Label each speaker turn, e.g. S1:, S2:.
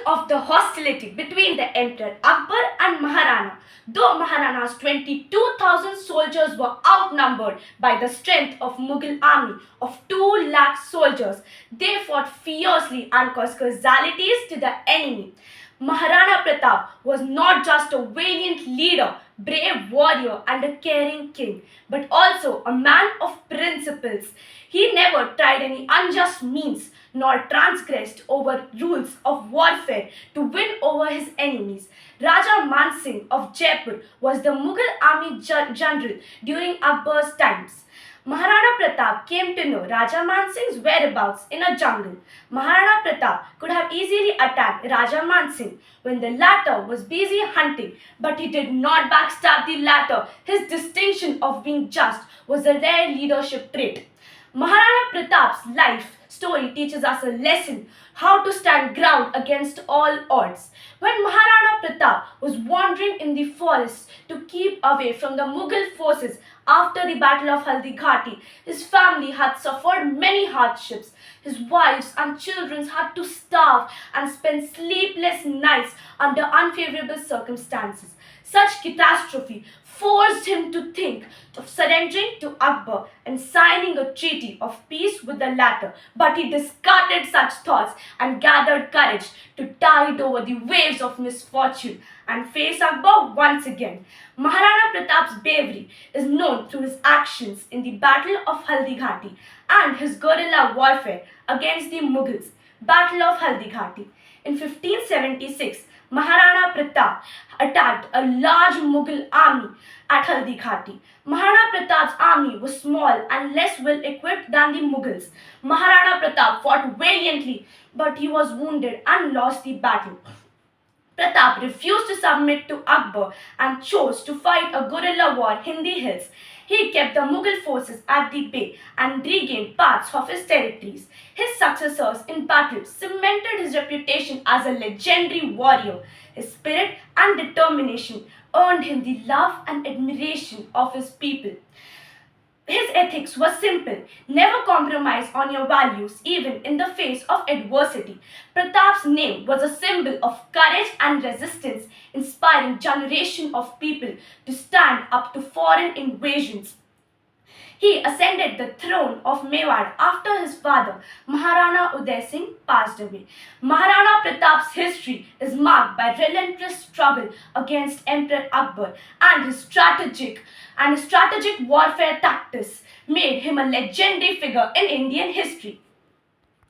S1: of the hostility between the Emperor Akbar and Maharana. Though Maharana's 22,000 soldiers were outnumbered by the strength of Mughal army of 2 lakh soldiers, they fought fiercely and caused casualties to the enemy. Maharana Pratap was not just a valiant leader, brave warrior, and a caring king, but also a man of principles. He never tried any unjust means nor transgressed over rules of warfare to win over his enemies. Raja Man Singh of Jaipur was the Mughal army general during Akbar's times. Maharana Pratap came to know Raja Man Singh's whereabouts in a jungle. Maharana Pratap could have easily attacked Raja Man Singh when the latter was busy hunting, but he did not backstab the latter. His distinction of being just was a rare leadership trait. Maharana Pratap's life story teaches us a lesson how to stand ground against all odds. When Maharana Pratap was wandering in the forest to keep away from the Mughal forces after the Battle of Haldi Ghati, his family had suffered many hardships. His wives and children had to starve and spend sleepless nights under unfavorable circumstances. Such catastrophe forced him to think of surrendering to Akbar and signing a treaty of peace with the latter. But he discarded such thoughts and gathered courage to tide over the waves of misfortune and face Akbar once again. Maharana Pratap's bravery is known through his actions in the Battle of Haldi Ghati and his guerrilla warfare against the Mughals. Battle of Haldi Ghati. In 1576, Maharana Pratap attacked a large Mughal army at Haldi Ghati. Maharana Pratap's army was small and less well equipped than the Mughals. Maharana Pratap fought valiantly, but he was wounded and lost the battle. Pratap refused to submit to Akbar and chose to fight a guerrilla war in the hills. He kept the Mughal forces at the bay and regained parts of his territories. His successors in battle cemented his reputation as a legendary warrior. His spirit and determination earned him the love and admiration of his people. His ethics was simple: never compromise on your values, even in the face of adversity. Pratap's name was a symbol of courage and resistance, inspiring generations of people to stand up to foreign invasions. He ascended the throne of Mewar after his father, Maharana Uday Singh, passed away. Maharana Pratap's history is marked by relentless struggle against Emperor Akbar, and his strategic warfare tactics made him a legendary figure in Indian history.